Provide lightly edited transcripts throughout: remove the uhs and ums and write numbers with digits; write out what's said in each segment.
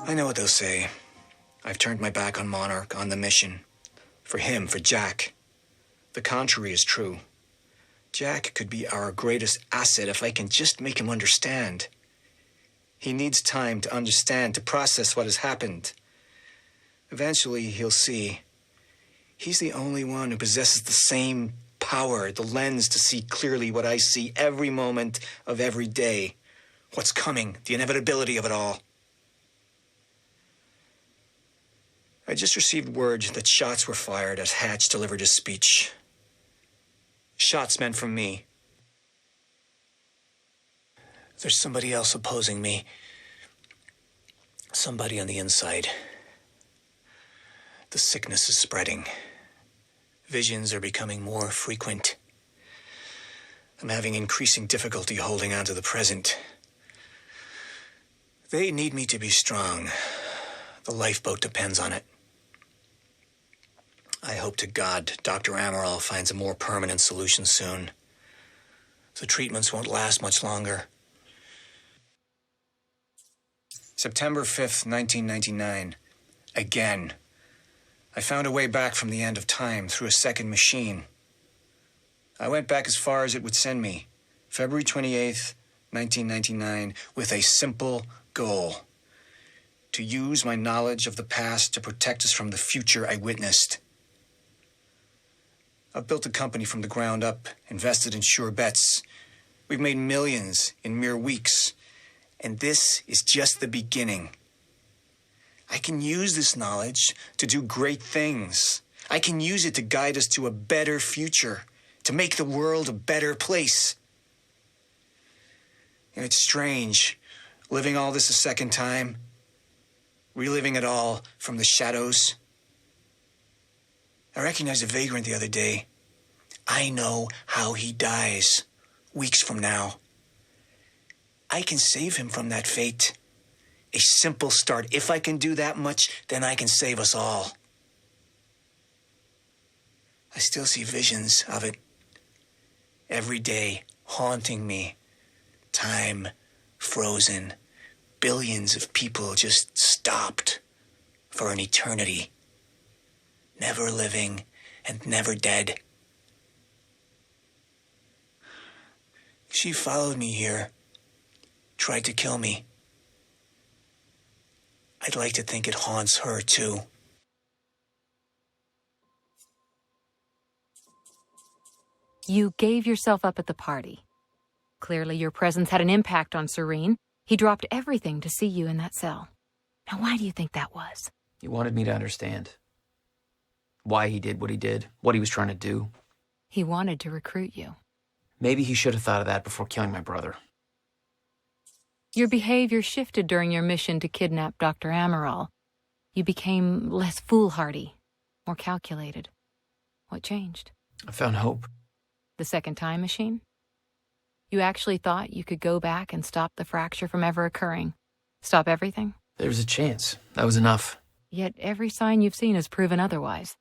I know what they'll say. I've turned my back on Monarch, on the mission. For him, for Jack. The contrary is true. Jack could be our greatest asset if I can just make him understand. He needs time to understand, to process what has happened. Eventually, he'll see. He's the only one who possesses the same power, the lens to see clearly what I see every moment of every day. What's coming, the inevitability of it all. I just received word that shots were fired as Hatch delivered his speech. Shots meant from me. There's somebody else opposing me. Somebody on the inside. The sickness is spreading. Visions are becoming more frequent. I'm having increasing difficulty holding on to the present. They need me to be strong. The lifeboat depends on it. I hope to God Dr. Amaral finds a more permanent solution soon. The treatments won't last much longer. September 5th, 1999. Again. I found a way back from the end of time through a second machine. I went back as far as it would send me. February 28th, 1999, with a simple goal. To use my knowledge of the past to protect us from the future I witnessed. I've built a company from the ground up, invested in sure bets. We've made millions in mere weeks. And this is just the beginning. I can use this knowledge to do great things. I can use it to guide us to a better future, to make the world a better place. And it's strange, living all this a second time, reliving it all from the shadows. I recognized a vagrant the other day. I know how he dies, weeks from now. I can save him from that fate. A simple start. If I can do that much, then I can save us all. I still see visions of it. Every day, haunting me. Time frozen. Billions of people just stopped for an eternity. Never living and never dead. She followed me here. Tried to kill me. I'd like to think it haunts her, too. You gave yourself up at the party. Clearly, your presence had an impact on Serene. He dropped everything to see you in that cell. Now, why do you think that was? He wanted me to understand why he did what he did, what he was trying to do. He wanted to recruit you. Maybe he should have thought of that before killing my brother. Your behavior shifted during your mission to kidnap Dr. Amaral. You became less foolhardy, more calculated. What changed? I found hope. The second time machine? You actually thought you could go back and stop the fracture from ever occurring? Stop everything? There was a chance. That was enough. Yet every sign you've seen has proven otherwise.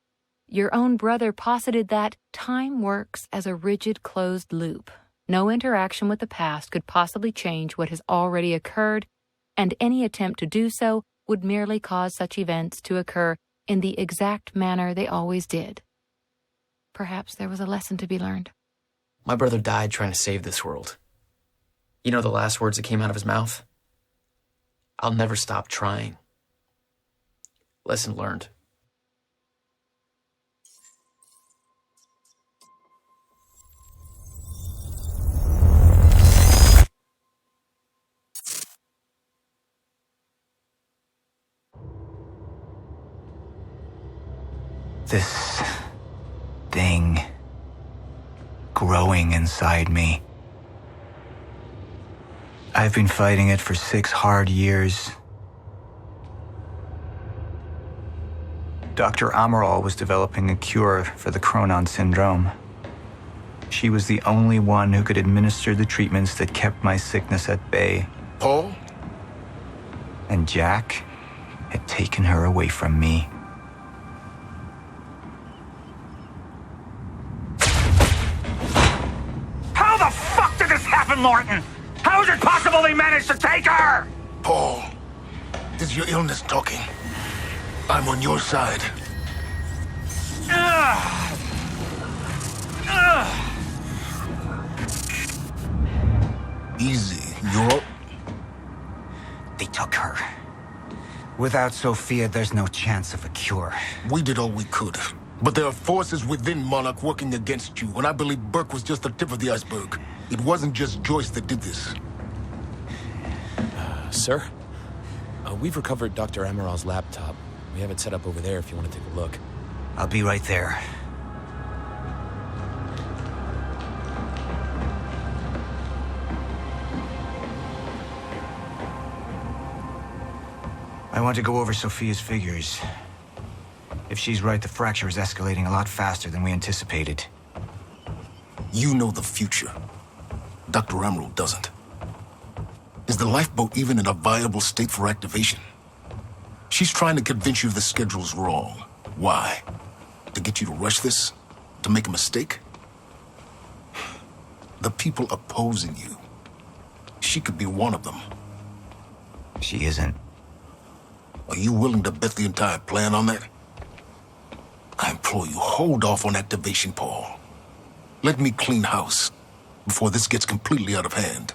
Your own brother posited that time works as a rigid closed loop. No interaction with the past could possibly change what has already occurred, and any attempt to do so would merely cause such events to occur in the exact manner they always did. Perhaps there was a lesson to be learned. My brother died trying to save this world. You know the last words that came out of his mouth? I'll never stop trying. Lesson learned. This thing growing inside me. I've been fighting it for 6 hard years. Dr. Amaral was developing a cure for the Cronon syndrome. She was the only one who could administer the treatments that kept my sickness at bay. Paul? And Jack had taken her away from me. How the fuck did this happen, Morton? How is it possible they managed to take her? Paul, This is your illness talking. I'm on your side. Easy. You're... They took her. Without Sofia, there's no chance of a cure. We did all we could. But there are forces within Monarch working against you, and I believe Burke was just the tip of the iceberg. It wasn't just Joyce that did this. Sir? We've recovered Dr. Amaral's laptop. We have it set up over there if you want to take a look. I'll be right there. I want to go over Sofia's figures. If she's right, the fracture is escalating a lot faster than we anticipated. You know the future. Dr. Amaral doesn't. Is the lifeboat even in a viable state for activation? She's trying to convince you the schedule's wrong. Why? To get you to rush this? To make a mistake? The people opposing you. She could be one of them. She isn't. Are you willing to bet the entire plan on that? I implore you, hold off on activation, Paul. Let me clean house before this gets completely out of hand.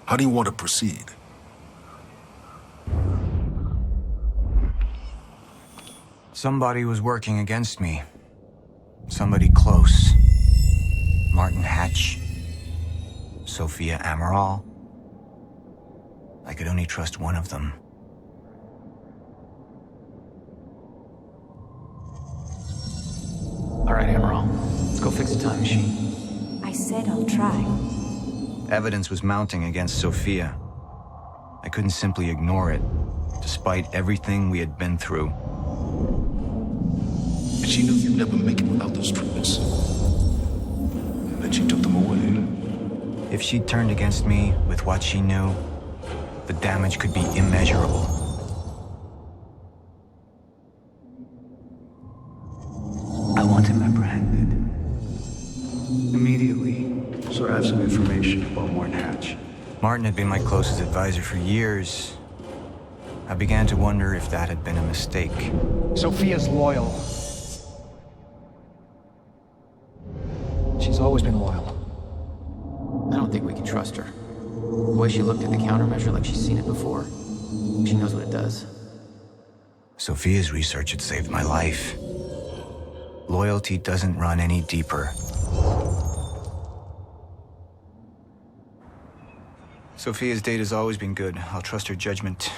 How do you want to proceed? Somebody was working against me. Somebody close. Martin Hatch. Sofia Amaral. I could only trust one of them. All right, Amaral. Let's go fix the time machine. I said I'll try. Evidence was mounting against Sofia. I couldn't simply ignore it, despite everything we had been through. And she knew you'd never make it without those treatments. And then she took them away. If she turned against me with what she knew, the damage could be immeasurable. I want him apprehended. Immediately. So I have some information about Martin Hatch. Martin had been my closest advisor for years. I began to wonder if that had been a mistake. Sofia's loyal. She's always been loyal. I don't think we can trust her. The way she looked at the countermeasure like she's seen it before. She knows what it does. Sofia's research had saved my life. Loyalty doesn't run any deeper. Sofia's data's always been good. I'll trust her judgment.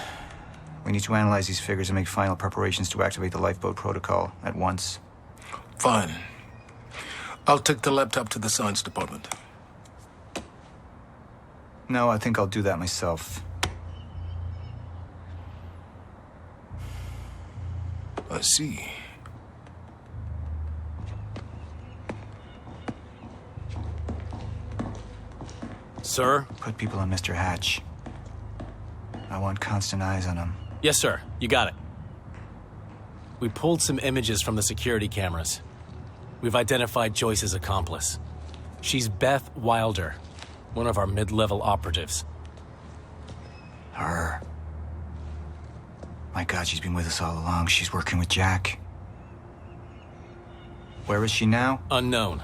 We need to analyze these figures and make final preparations to activate the lifeboat protocol at once. Fine. I'll take the laptop to the science department. No, I think I'll do that myself. I see. Sir? Put people on Mr. Hatch. I want constant eyes on him. Yes, sir. You got it. We pulled some images from the security cameras. We've identified Joyce's accomplice. She's Beth Wilder, one of our mid-level operatives. Her. My God, she's been with us all along. She's working with Jack. Where is she now? Unknown.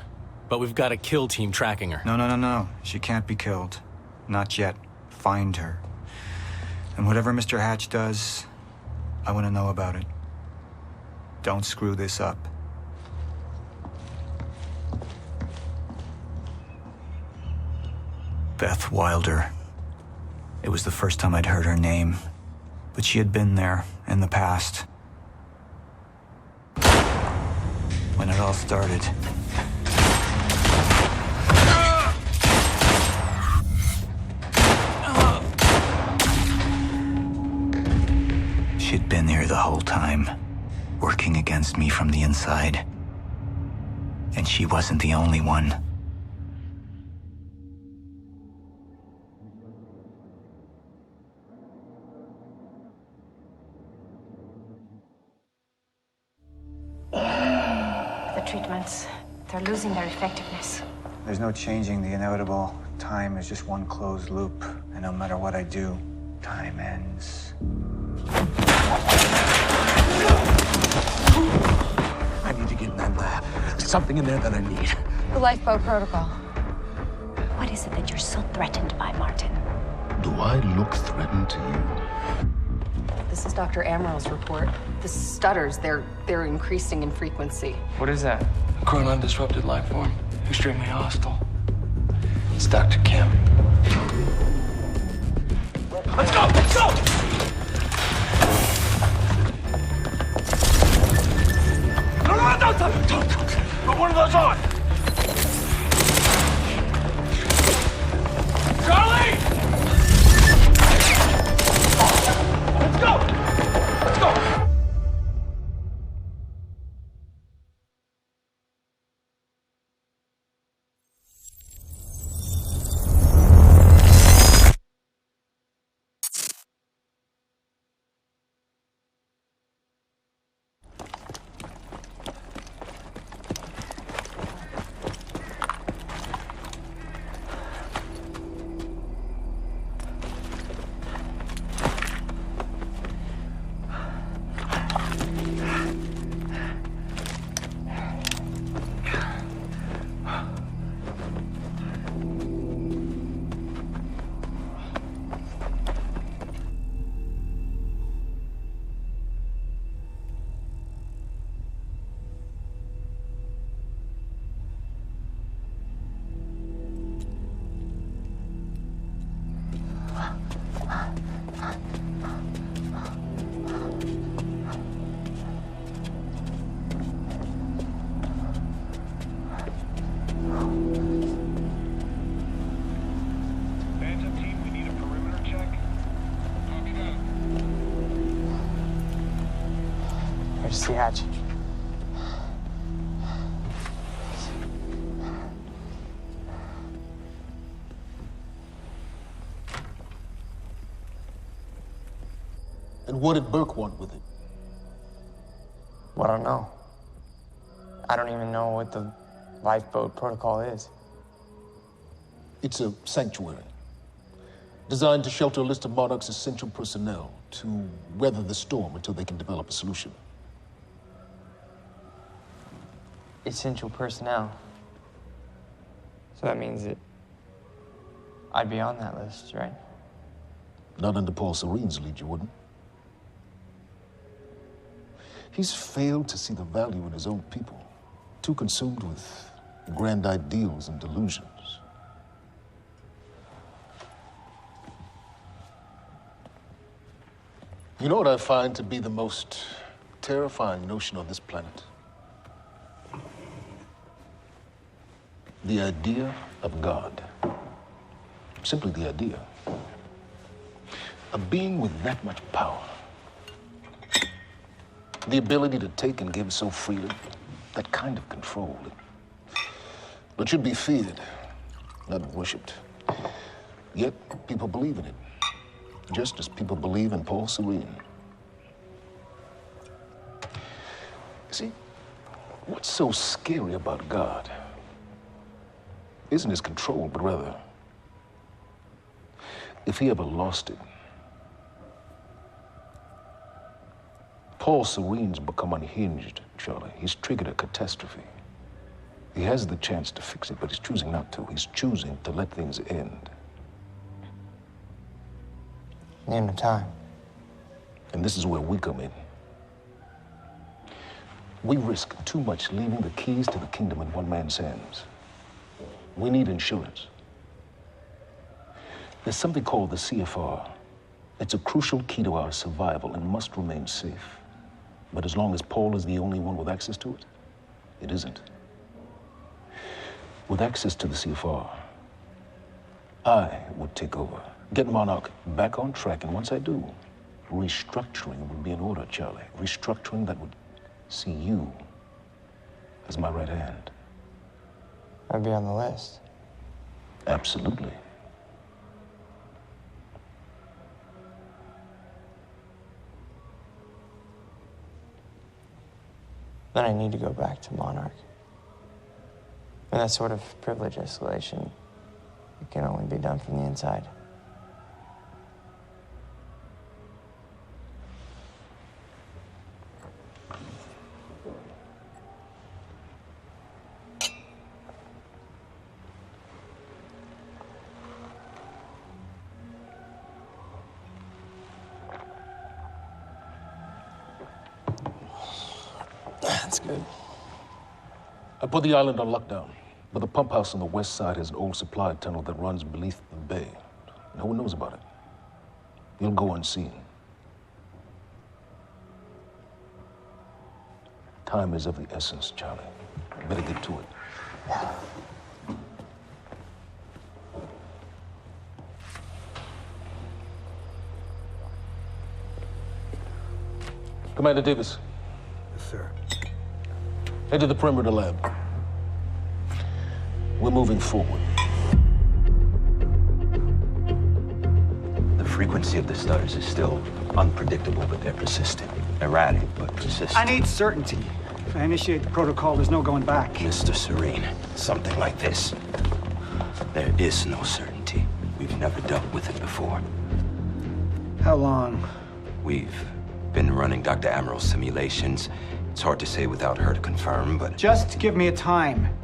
But we've got a kill team tracking her. No. She can't be killed. Not yet. Find her. And whatever Mr. Hatch does, I want to know about it. Don't screw this up. Beth Wilder. It was the first time I'd heard her name, but she had been there in the past. When it all started. She'd been there the whole time, working against me from the inside. And she wasn't the only one. The treatments, they're losing their effectiveness. There's no changing the inevitable. Time is just one closed loop, and no matter what I do, Time ends. I need to get in that lab. There's something in there that I need. The lifeboat protocol. What is it that you're so threatened by, Martin? Do I look threatened to you? This is Dr. Amaral's report. The stutters, they're increasing in frequency. What is that? A chronon disrupted life form. Extremely hostile. It's Dr. Kim. Let's go! Let's go! No, don't. Put one of those on! Charlie! Let's go! Let's go! Where's the hatch? And what did Burke want with it? Well, I don't know. I don't even know what the lifeboat protocol is. It's a sanctuary, designed to shelter a list of Monarch's essential personnel to weather the storm until they can develop a solution. Essential personnel. So that means that I'd be on that list, right? Not under Paul Serene's lead, you wouldn't. He's failed to see the value in his own people, too consumed with grand ideals and delusions. You know what I find to be the most terrifying notion on this planet? The idea of God. Simply the idea. A being with that much power. The ability to take and give so freely. That kind of control. But should be feared, not worshipped. Yet people believe in it. Just as people believe in Paul Serene. See, what's so scary about God isn't his control, but rather, if he ever lost it. Paul Serene's become unhinged, Charlie. He's triggered a catastrophe. He has the chance to fix it, but he's choosing not to. He's choosing to let things end. The end of time. And this is where we come in. We risk too much leaving the keys to the kingdom in one man's hands. We need insurance. There's something called the CFR. It's a crucial key to our survival and must remain safe. But as long as Paul is the only one with access to it, it isn't. With access to the CFR, I would take over, get Monarch back on track, and once I do, restructuring would be in order, Charlie. Restructuring that would see you as my right hand. I'd be on the list. Absolutely. Then I need to go back to Monarch. And that sort of privilege escalation, it can only be done from the inside. That's good. I put the island on lockdown, but the pump house on the west side has an old supply tunnel that runs beneath the bay. No one knows about it. You'll go unseen. Time is of the essence, Charlie. You better get to it. Commander Davis. Yes, sir. Head to the perimeter lab. We're moving forward. The frequency of the stutters is still unpredictable, but they're persistent. Erratic, but persistent. I need certainty. If I initiate the protocol, there's no going back. Mr. Serene, something like this. There is no certainty. We've never dealt with it before. How long? We've been running Dr. Amaral's simulations. It's hard to say without her to confirm, but... Just give me a time.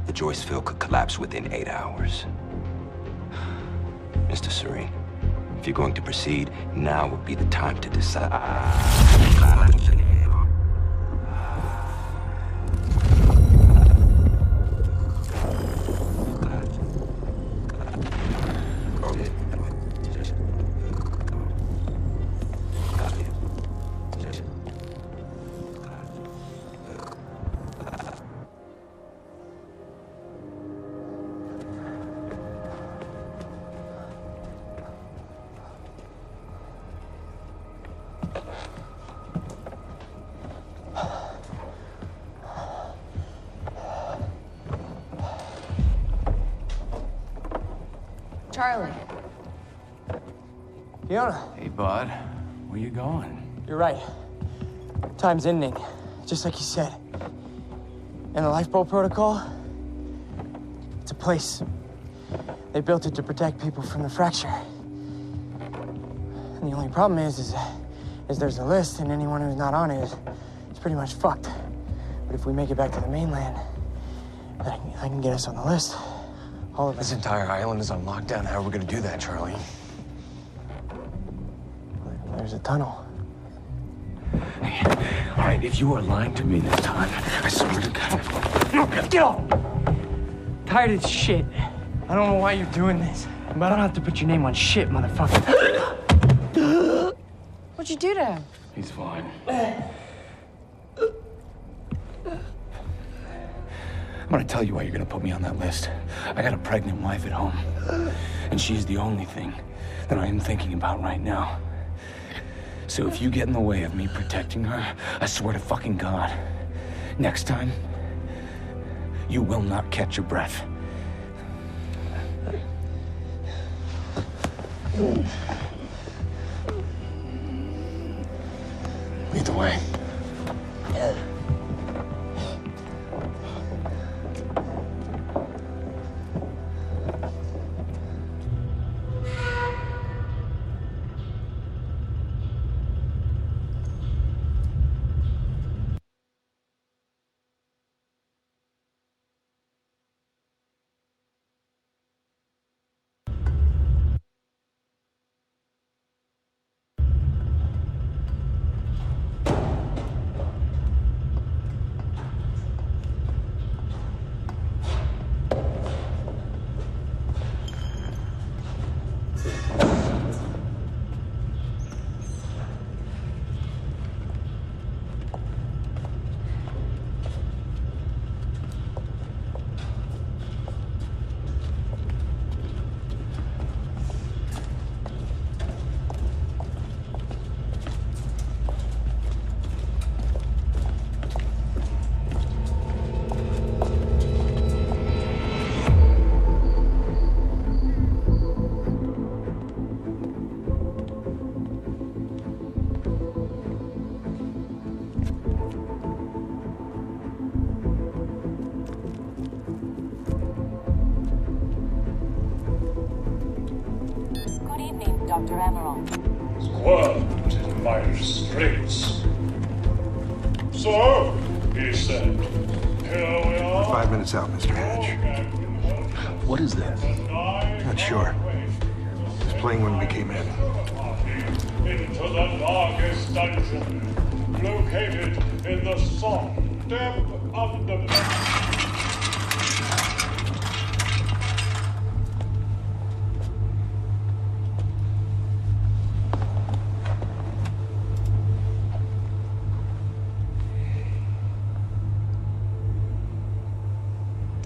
The Joyce field could collapse within 8 hours. Mr. Serene, if you're going to proceed, now would be the time to decide. Charlie. Fiona. Hey, bud. Where you going? You're right. Time's ending, just like you said. And the lifeboat protocol? It's a place. They built it to protect people from the fracture. And the only problem is there's a list, and anyone who's not on it is pretty much fucked. But if we make it back to the mainland, I can get us on the list. All of us. This entire island is on lockdown. How are we gonna do that, Charlie? There's a tunnel. Hey, all right, if you are lying to me this time, I swear to God. Get off! Tired of this shit. I don't know why you're doing this, but I don't have to put your name on shit, motherfucker. What'd you do to him? He's fine. I'm gonna tell you why you're gonna put me on that list. I got a pregnant wife at home, and she's the only thing that I am thinking about right now. So if you get in the way of me protecting her, I swear to fucking God, next time, you will not catch your breath. Lead the way. Dr. Amaral. Squirmed in my restraints. So, he said, here we are. 5 minutes out, Mr. Hatch. What is that? Not sure. It was playing when we came in. Into the darkest dungeon. located in the soft, damp underbelly.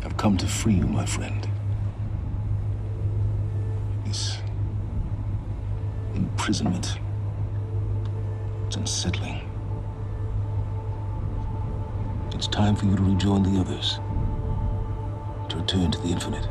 I've come to free you, my friend. This imprisonment, it's unsettling. It's time for you to rejoin the others, to return to the infinite.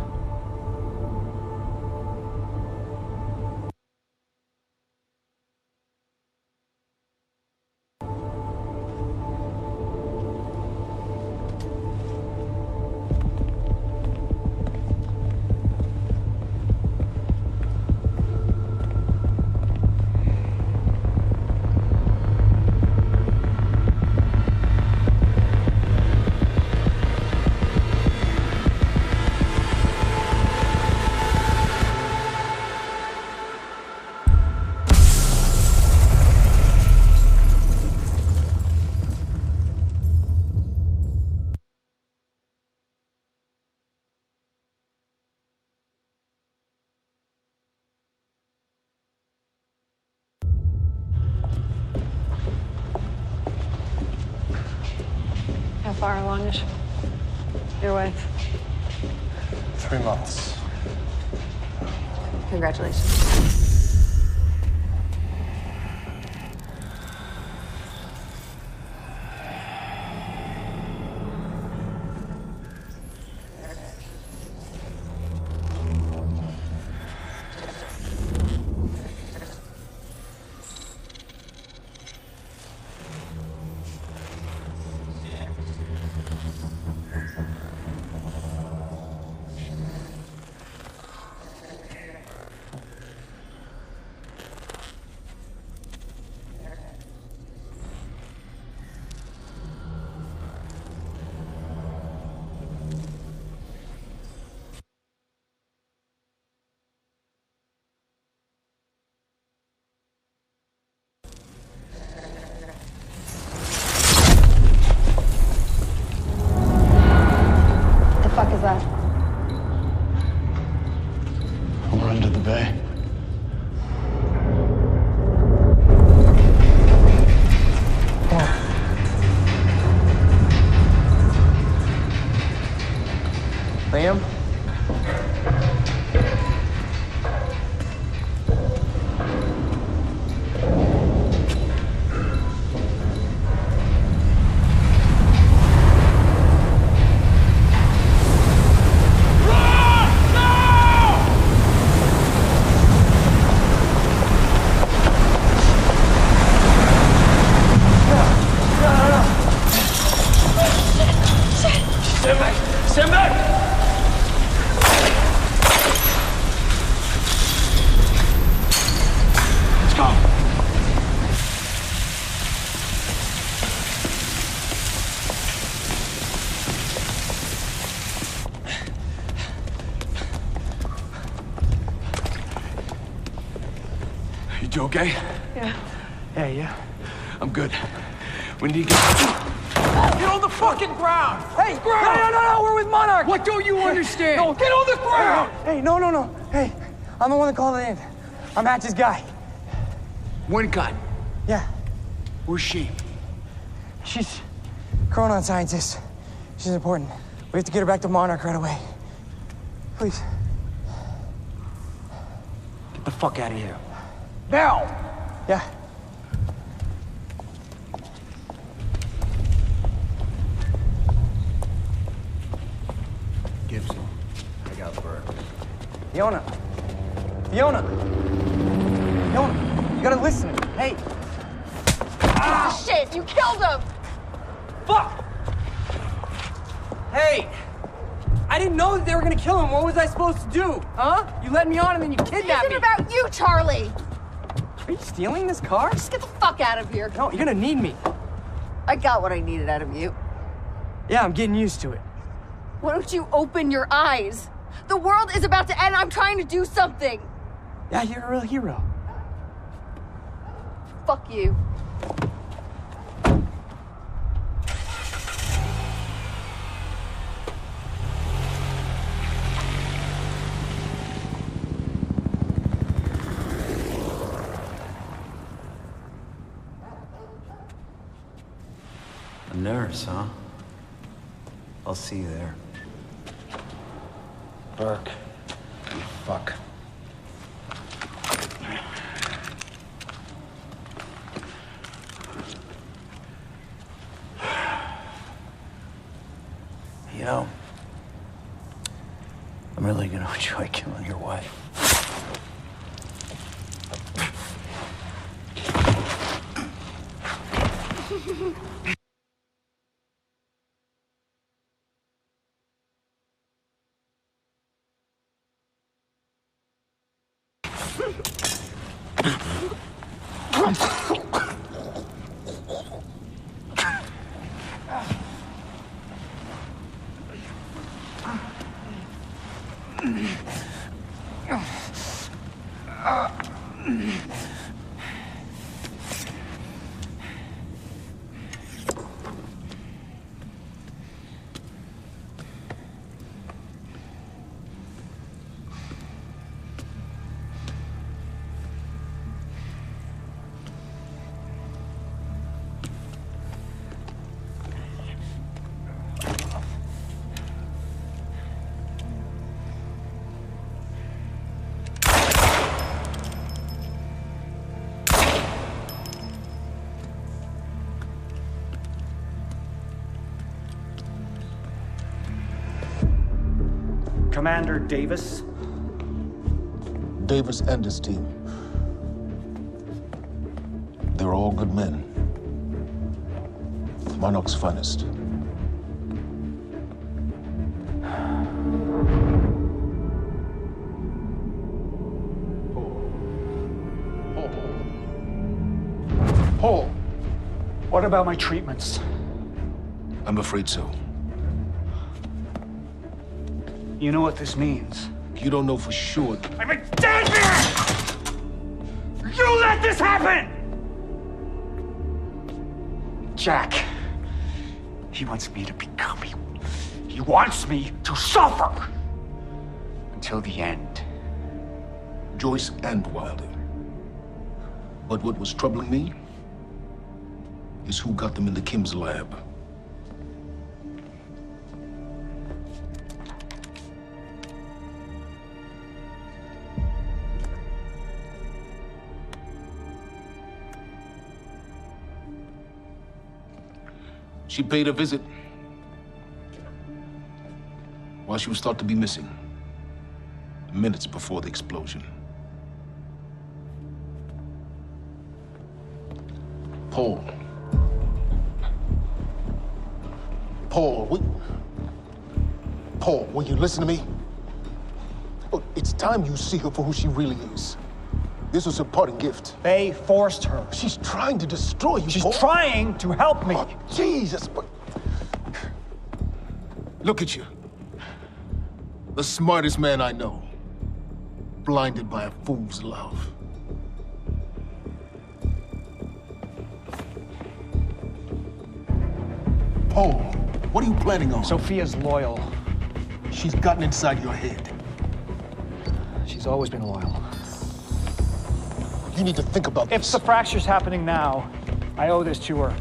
How far along is your wife? 3 months. Congratulations. What the fuck is that? We're under the bay. Liam? Stand back! Let's go. You two okay? Yeah. Yeah. I'm good. We need to get... Get on the fucking ground! Hey! No, we're with Monarch! What don't you understand? No, get on the ground! Hey, no. Hey, I'm the one that called it in. I'm Hatch's guy. Wincott. Yeah. Where's she? She's Chronon scientist. She's important. We have to get her back to Monarch right away. Please. Get the fuck out of here. Now! Yeah. Gibson, I got Burke. Fiona, you gotta listen. Hey. Ah, shit! You killed him! Fuck! Hey! I didn't know that they were gonna kill him. What was I supposed to do? Huh? You led me on and then you kidnapped me. This isn't about you, Charlie! Are you stealing this car? Just get the fuck out of here. No, you're gonna need me. I got what I needed out of you. Yeah, I'm getting used to it. Why don't you open your eyes? The world is about to end. I'm trying to do something. Yeah, you're a real hero. Fuck you. nurse, huh? I'll see you there. Burke, you fuck. You know, I'm really gonna enjoy killing your wife. Commander Davis? Davis and his team. They're all good men. Monarch's finest. Paul, what about my treatments? I'm afraid so. You know what this means? You don't know for sure. I'm a dead man! You let this happen! Jack, he wants me to become you. He wants me to suffer until the end. Joyce and Wilder. But what was troubling me is who got them into Kim's lab. She paid a visit while she was thought to be missing, minutes before the explosion. Paul, will you listen to me? Look, it's time you see her for who she really is. This was her parting gift. They forced her. She's trying to destroy you, She's Paul. trying to help me. Oh, Jesus, but... Look at you. The smartest man I know. Blinded by a fool's love. Paul, what are you planning on? Sofia's loyal. She's gotten inside your head. She's always been loyal. You need to think about this. If the fracture's happening now, I owe this to her.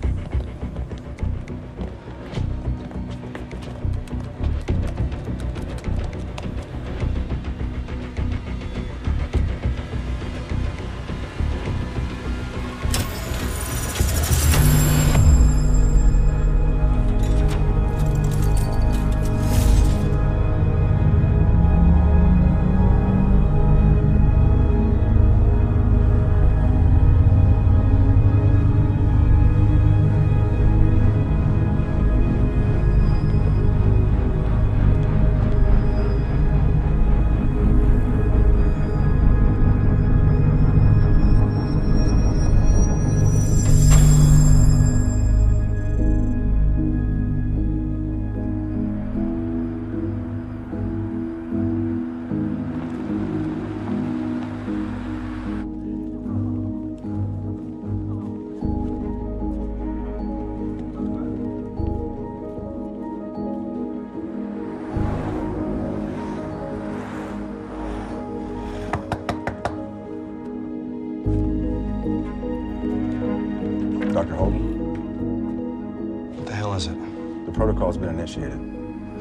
Protocol's been initiated.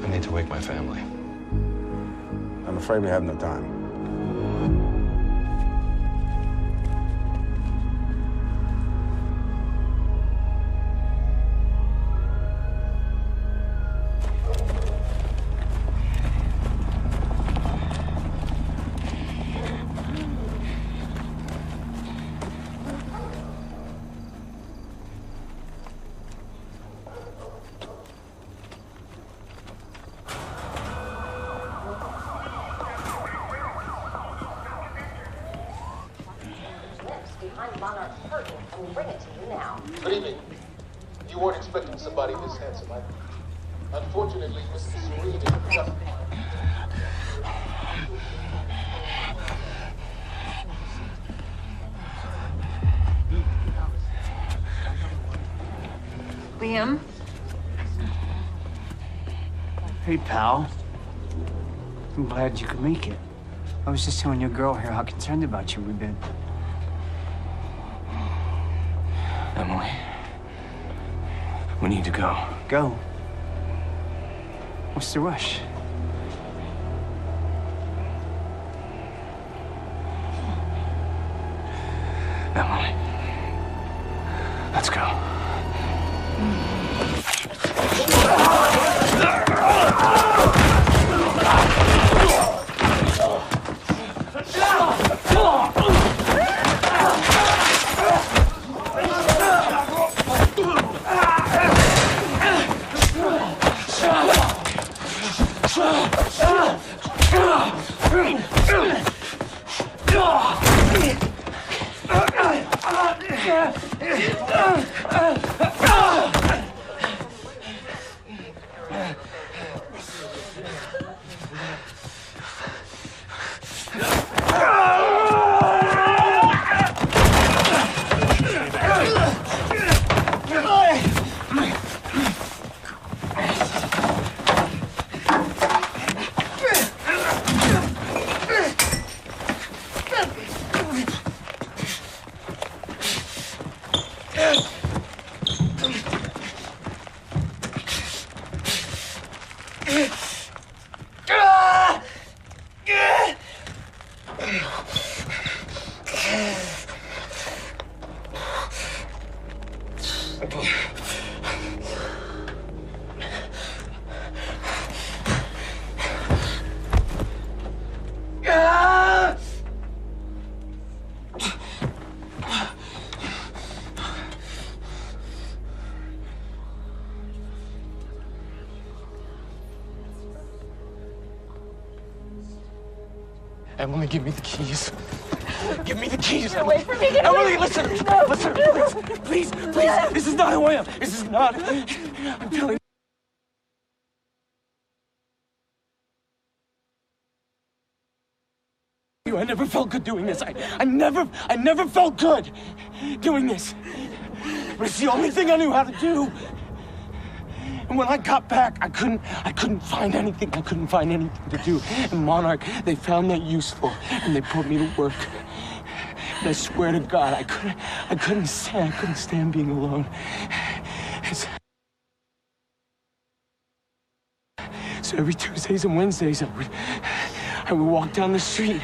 I need to wake my family. I'm afraid we have no time. Good evening. You weren't expecting somebody this handsome. Unfortunately, Mr. Serene is just... Liam? Hey, pal. I'm glad you could make it. I was just telling your girl here how concerned about you we've been. Emily, we need to go. Go? What's the rush? Emily, let's go. Emily, give me the keys. Give me the keys, Get Emily. away from me. Get Emily, away. listen. No. Listen, please. This is not who I am. This is not. I'm telling you. I never felt good doing this. I never felt good doing this. But it's the only thing I knew how to do. And when I got back, I couldn't find anything. I couldn't find anything to do. And Monarch, they found that useful, and they put me to work. And I swear to God, I couldn't stand being alone. So every Tuesdays and Wednesdays, I would walk down the street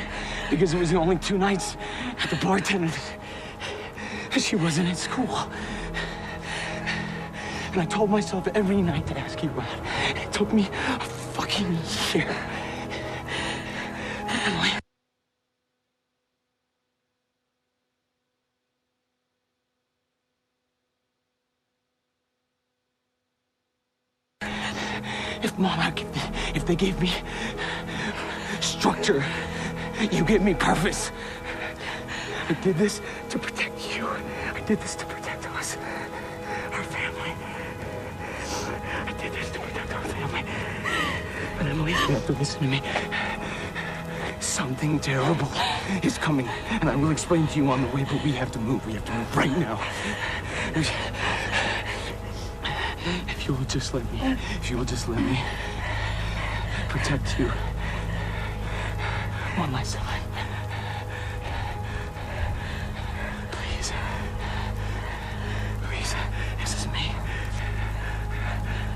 because it was the only 2 nights at the bartender. She wasn't at school. And I told myself every night to ask you out. It took me a fucking year. Emily. If Monarch, if they gave me structure, you gave me purpose. I did this to protect you. I did this to protect us. Our family. I did this to protect our family. But Emily, you have to listen to me. Something terrible is coming. And I will explain to you on the way, but we have to move. We have to move right now. If you will just let me protect you one last time. Please. Please. This is me.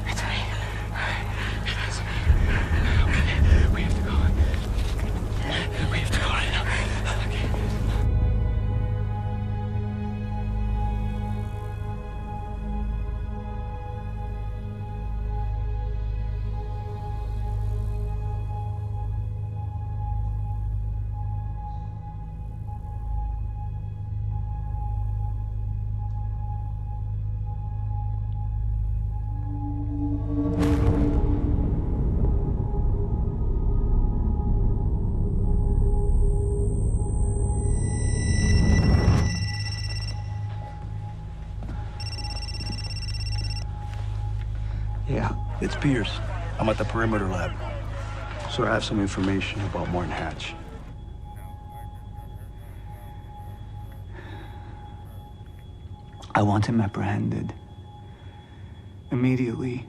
It's me. Pierce. I'm at the perimeter lab. So I have some information about Martin Hatch. I want him apprehended. Immediately.